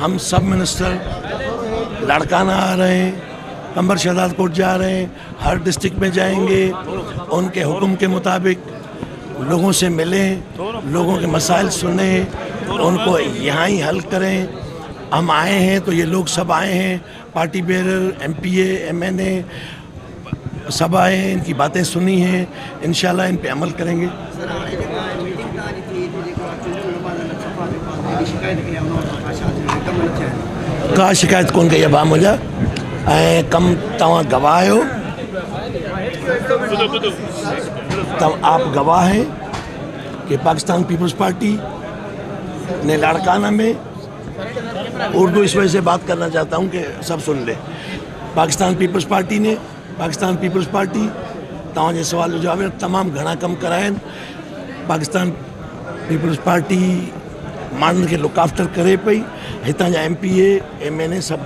ہم سب منسٹر لاڑکانہ آ رہے ہیں، قمبر شہزاد کوٹ جا رہے ہیں، ہر ڈسٹرکٹ میں جائیں گے، ان کے حکم کے مطابق لوگوں سے ملیں، لوگوں کے مسائل سنیں، ان کو یہاں ہی حل کریں۔ ہم آئے ہیں تو یہ لوگ سب آئے ہیں، پارٹی بیرر، ایم پی اے، ایم این اے سب آئے ہیں، ان کی باتیں سنی ہیں، انشاءاللہ ان پہ عمل کریں گے۔ کا شکایت کون کئی عوام ہو جا کم تواں گواہ ہو، آپ گواہ ہیں کہ پاکستان پیپلز پارٹی نے لاڑکانہ میں، اردو اس وجہ سے بات کرنا چاہتا ہوں کہ سب سن لیں، پاکستان پیپلز پارٹی تواں جے سوال جو جواب تمام گھنا کم کرائن۔ پاکستان پیپلز پارٹی مانن کے لک آفٹر کرے پئی، ہتاں جا ایم پی اے، ایم این اے سب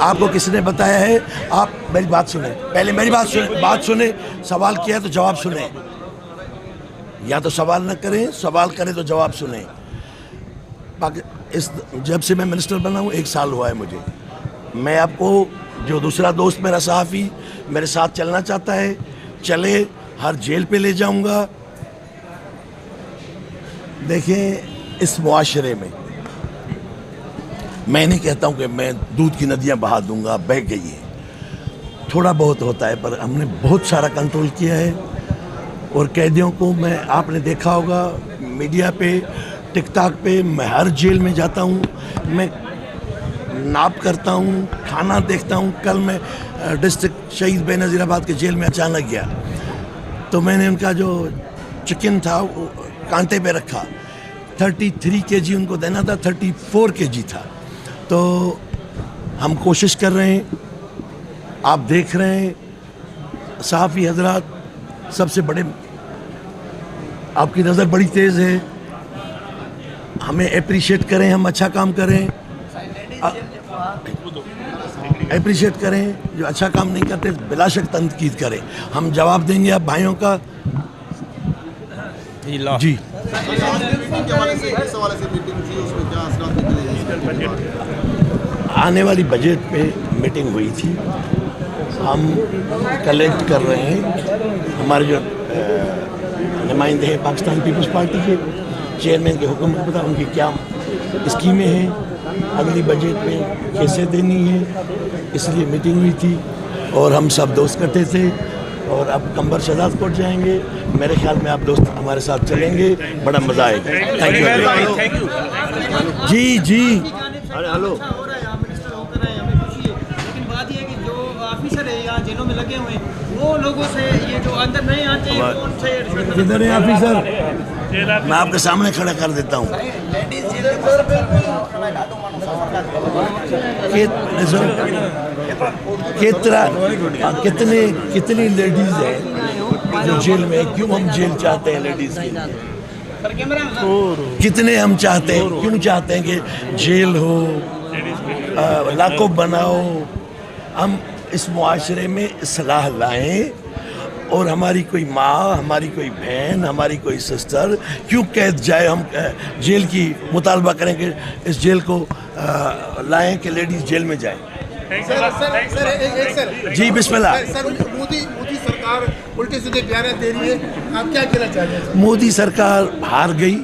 آپ کو کس نے بتایا ہے؟ آپ میری بات سنیں، پہلے میری بات سنیں، سوال کیا تو جواب سنیں، یا تو سوال نہ کریں، سوال کریں تو جواب سنیں۔ جب سے میں منسٹر بنا ہوں 1 سال ہوا ہے مجھے، میں آپ کو جو دوسرا دوست میرا صحافی میرے ساتھ چلنا چاہتا ہے چلے، ہر جیل پہ لے جاؤں گا۔ دیکھیں اس معاشرے میں نہیں کہتا ہوں کہ میں دودھ کی ندیاں بہا دوں گا، بہہ گئی ہے، تھوڑا بہت ہوتا ہے، پر ہم نے بہت سارا کنٹرول کیا ہے۔ اور قیدیوں کو آپ نے دیکھا ہوگا میڈیا پہ، ٹک ٹاک پہ، میں ہر جیل میں جاتا ہوں، میں ناپ کرتا ہوں، کھانا دیکھتا ہوں۔ کل میں ڈسٹرکٹ شہید بے نظیر آباد کے جیل میں اچانک گیا تو میں نے ان کا جو چکن تھا وہ کانٹے پہ رکھا، 33 kg ان کو دینا تھا، 34 kg تھا۔ تو ہم کوشش کر رہے ہیں، آپ دیکھ رہے ہیں صحافی حضرات سب سے بڑے، آپ کی نظر بڑی تیز ہے، ہمیں اپریشیٹ کریں، ہم اچھا کام کریں، اپریشیٹ کریں، جو اچھا کام نہیں کرتے بلا شک تنقید کریں، ہم جواب دیں گے آپ بھائیوں کا۔ جی آنے والی بجٹ پہ میٹنگ ہوئی تھی، ہم کلیکٹ کر رہے ہیں، ہمارے جو نمائندے ہیں پاکستان پیپلز پارٹی کے چیئرمین کے حکم کو پتا ان کی کیا اسکیمیں ہیں، اگلی بجٹ میں کیسے دینی ہے، اس لیے میٹنگ ہوئی تھی اور ہم سب دوست کرتے تھے۔ اور اب قمبر شہزاد کوٹ جائیں گے، میرے خیال میں آپ دوست ہمارے ساتھ چلیں گے، بڑا مزہ آئے گا۔ Thank you. جی جی ہلو، آفیسر ہے یا جیلوں میں لگے ہوئے ہیں وہ لوگوں سے یہ جو اندر نہیں آتے ہیں ان سے کدھر ہے آفیسر؟ میں آپ کے سامنے کھڑا کر دیتا ہوں۔ کتنی لیڈیز ہیں جو جیل میں، کیوں ہم جیل چاہتے ہیں لیڈیز کی؟ کتنے ہم چاہتے ہیں، کیوں چاہتے ہیں کہ جیل ہو، لاکو بناؤ؟ ہم اس معاشرے میں اصلاح لائیں، اور ہماری کوئی ماں، ہماری کوئی بہن، ہماری کوئی سسٹر کیوں قید جائے؟ ہم جیل کی مطالبہ کریں کہ اس جیل کو لائیں کہ لیڈیز جیل میں جائیں۔ جی بسم اللہ۔ مودی سرکار الٹے سیدھے بیانات دے رہی ہے، آپ کیا کہنا چاہتے ہیں؟ مودی سرکار ہار گئی،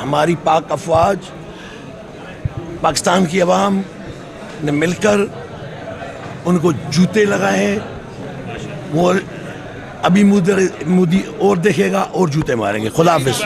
ہماری پاک افواج، پاکستان کی عوام نے مل کر ان کو جوتے لگائے ہیں، وہ ابھی مودی اور دیکھے گا اور جوتے ماریں گے۔ خدا حافظ۔